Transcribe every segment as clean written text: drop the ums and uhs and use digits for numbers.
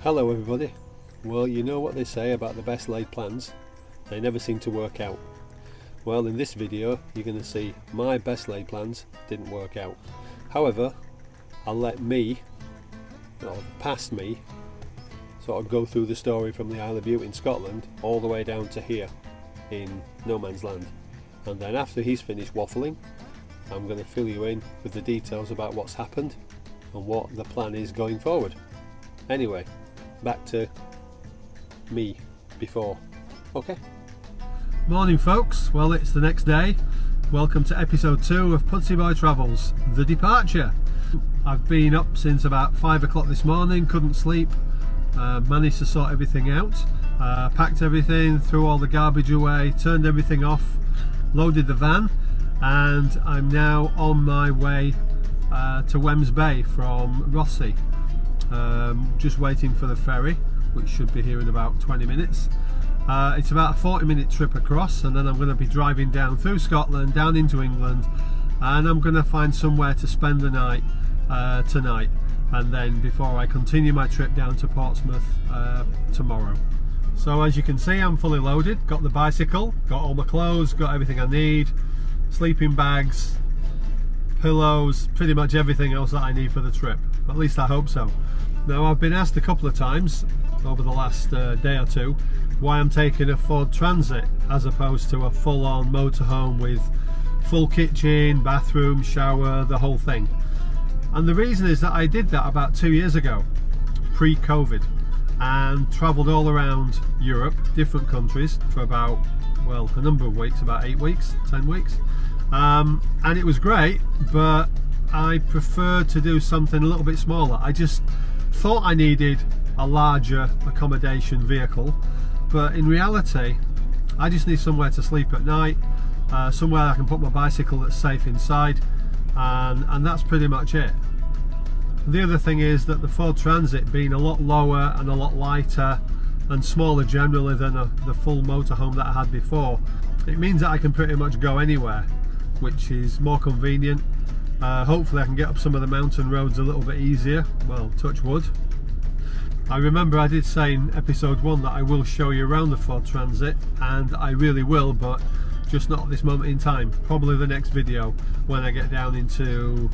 Hello everybody. Well, you know what they say about the best laid plans, they never seem to work out. Well, in this video you're going to see my best laid plans didn't work out. However, I'll let me, or past me, sort of go through the story from the Isle of Bute in Scotland all the way down to here in no man's land, and then after he's finished waffling I'm going to fill you in with the details about what's happened and what the plan is going forward. Anyway, back to me before. Okay. Morning folks, well it's the next day. Welcome to episode 2 of Pudsey Boy Travels, The Departure. I've been up since about 5 o'clock this morning, couldn't sleep, managed to sort everything out, packed everything, threw all the garbage away, turned everything off, loaded the van, and I'm now on my way to Wemyss Bay from Rossi. Just waiting for the ferry, which should be here in about 20 minutes. It's about a 40-minute trip across, and then I'm going to be driving down through Scotland, down into England, and I'm going to find somewhere to spend the night tonight, and then before I continue my trip down to Portsmouth tomorrow. So as you can see, I'm fully loaded, got the bicycle, got all my clothes, got everything I need, sleeping bags, pillows, pretty much everything else that I need for the trip. At least I hope so. Now, I've been asked a couple of times over the last day or two why I'm taking a Ford Transit as opposed to a full-on motorhome with full kitchen, bathroom, shower, the whole thing. And the reason is that I did that about 2 years ago, pre-COVID, and travelled all around Europe, different countries, for about, well, a number of weeks, about 8 weeks, 10 weeks. And it was great, but I preferred to do something a little bit smaller. I just thought I needed a larger accommodation vehicle, but in reality I just need somewhere to sleep at night, somewhere I can put my bicycle that's safe inside, and that's pretty much it. The other thing is that the Ford Transit, being a lot lower and a lot lighter and smaller generally than the full motorhome that I had before, it means that I can pretty much go anywhere, which is more convenient. Hopefully I can get up some of the mountain roads a little bit easier, well, touch wood. I remember I did say in episode 1 that I will show you around the Ford Transit, and I really will, but just not at this moment in time. Probably the next video when I get down into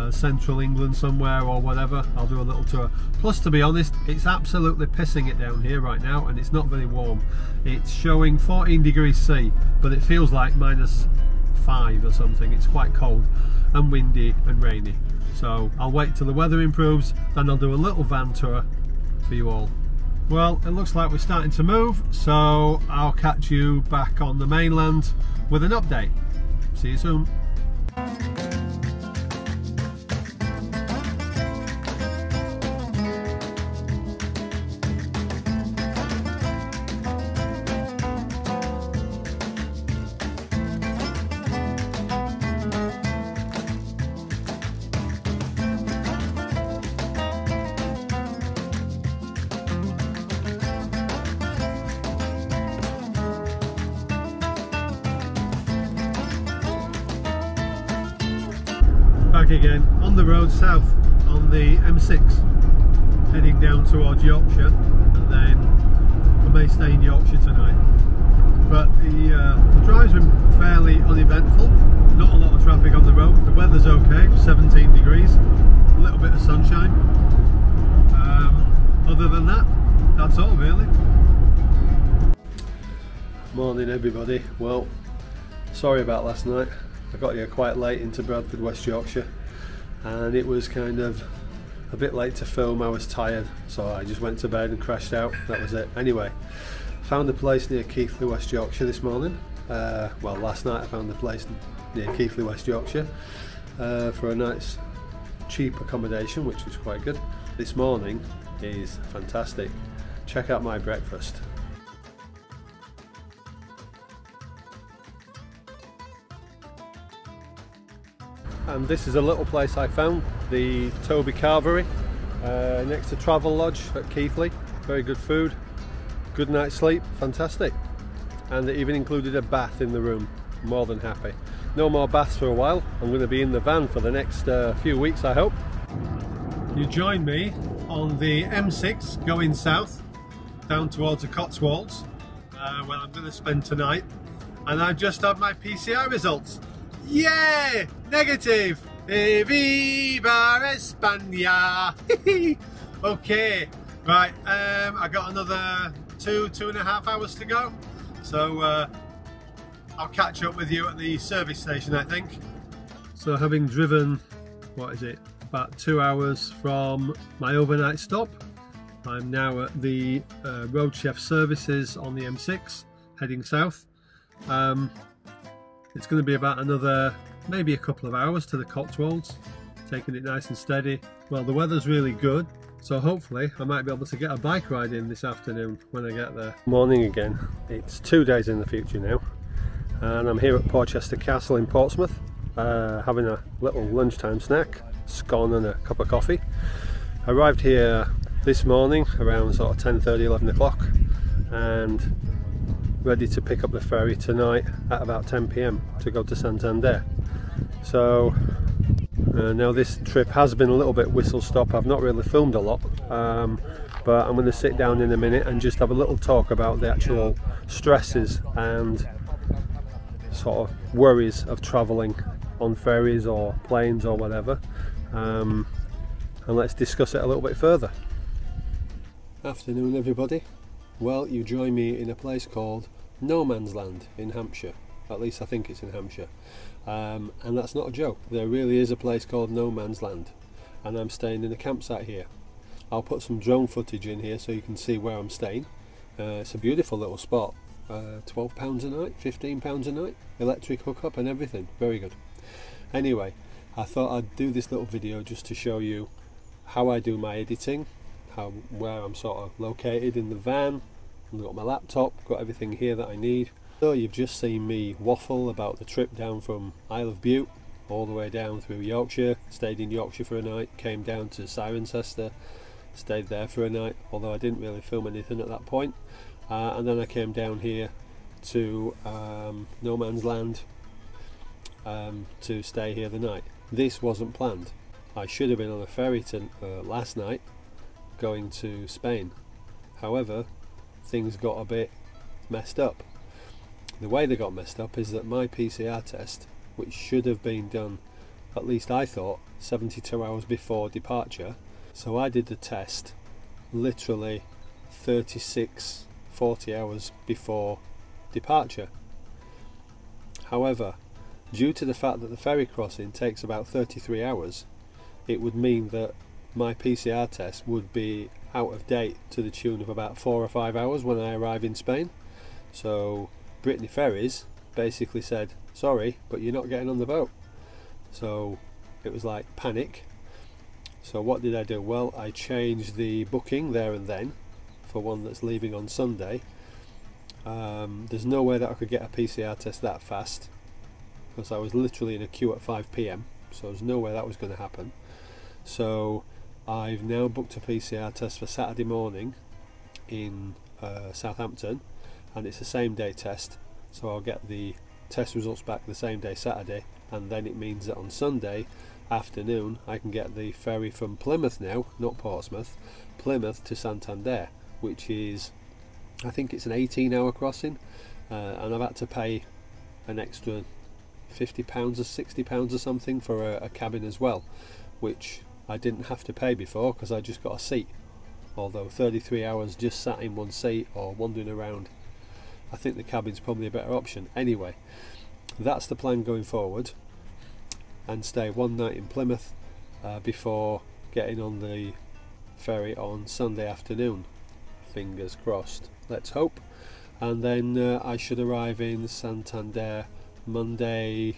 central England somewhere or whatever, I'll do a little tour. Plus, to be honest, it's absolutely pissing it down here right now, and it's not very warm. It's showing 14 degrees C, but it feels like -5 or something. It's quite cold and windy and rainy. So I'll wait till the weather improves, then I'll do a little van tour for you all. Well, it looks like we're starting to move, so I'll catch you back on the mainland with an update. See you soon. Back again on the road south on the M6, heading down towards Yorkshire, and then I may stay in Yorkshire tonight. But the drive's been fairly uneventful, not a lot of traffic on the road, the weather's okay, 17 degrees, a little bit of sunshine. Other than that, that's all really. Morning everybody. Well, sorry about last night. I got here quite late into Bradford, West Yorkshire, and it was kind of a bit late to film. I was tired, so I just went to bed and crashed out. That was it. Anyway, found a place near Keighley, West Yorkshire this morning. Well, last night I found a place near Keighley, West Yorkshire for a nice cheap accommodation, which was quite good. This morning is fantastic. Check out my breakfast. And this is a little place I found, the Toby Carvery, next to Travel Lodge at Keighley. Very good food, good night's sleep, fantastic. And it even included a bath in the room. More than happy. No more baths for a while. I'm going to be in the van for the next few weeks, I hope. You join me on the M6 going south down towards the Cotswolds, where I'm going to spend tonight, and I've just had my PCR results. Yay! Negative! Viva España! Okay, right, I got another 2.5 hours to go, so I'll catch up with you at the service station, I think. So having driven, what is it, about 2 hours from my overnight stop, I'm now at the Road Chef services on the M6 heading south. It's going to be about another maybe a couple of hours to the Cotswolds, taking it nice and steady. Well, the weather's really good, so hopefully I might be able to get a bike ride in this afternoon when I get there. Morning again. It's 2 days in the future now, and I'm here at Portsmouth Castle in Portsmouth, having a little lunchtime snack, scone and a cup of coffee. I arrived here this morning around sort of 10:30, 11 o'clock, and ready to pick up the ferry tonight at about 10 p.m. to go to Santander. So now this trip has been a little bit whistle stop. I've not really filmed a lot, but I'm going to sit down in a minute and just have a little talk about the actual stresses and sort of worries of travelling on ferries or planes or whatever, and let's discuss it a little bit further. Afternoon everybody. Well, you join me in a place called No Man's Land in Hampshire. At least I think it's in Hampshire, and that's not a joke. There really is a place called No Man's Land, and I'm staying in a campsite here. I'll put some drone footage in here so you can see where I'm staying. It's a beautiful little spot. £12 a night, £15 a night, electric hookup and everything. Very good. Anyway, I thought I'd do this little video just to show you how I do my editing, where I'm sort of located in the van. I've got my laptop, got everything here that I need. So you've just seen me waffle about the trip down from Isle of Bute all the way down through Yorkshire, stayed in Yorkshire for a night, came down to Cirencester, stayed there for a night, although I didn't really film anything at that point, and then I came down here to No Man's Land to stay here the night. This wasn't planned. I should have been on a ferry last night going to Spain. However, things got a bit messed up. The way they got messed up is that my PCR test, which should have been done, at least I thought, 72 hours before departure, so I did the test literally 40 hours before departure. However, due to the fact that the ferry crossing takes about 33 hours, it would mean that my PCR test would be out of date to the tune of about 4 or 5 hours when I arrive in Spain. So Brittany Ferries basically said, sorry, but you're not getting on the boat. So it was like panic. So what did I do? Well, I changed the booking there and then for one that's leaving on Sunday. There's no way that I could get a PCR test that fast, because I was literally in a queue at 5 p.m, so there's no way that was going to happen. So I've now booked a PCR test for Saturday morning in Southampton, and it's a same day test, so I'll get the test results back the same day Saturday, and then it means that on Sunday afternoon I can get the ferry from Plymouth now, not Portsmouth, Plymouth to Santander, which is, I think it's an 18-hour crossing, and I've had to pay an extra £50 or £60 or something for a cabin as well, which I didn't have to pay before because I just got a seat. Although 33 hours just sat in one seat or wandering around, I think the cabin's probably a better option. Anyway, that's the plan going forward, and stay one night in Plymouth before getting on the ferry on Sunday afternoon. Fingers crossed, let's hope. And then I should arrive in Santander Monday,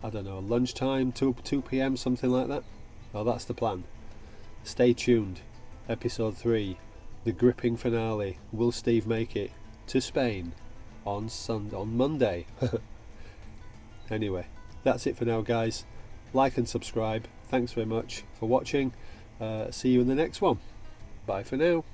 I don't know, lunchtime, 2 p.m, something like that. Well, that's the plan. Stay tuned. Episode 3, the gripping finale. Will Steve make it to Spain on Monday? Anyway, that's it for now, guys. Like and subscribe. Thanks very much for watching. See you in the next one. Bye for now.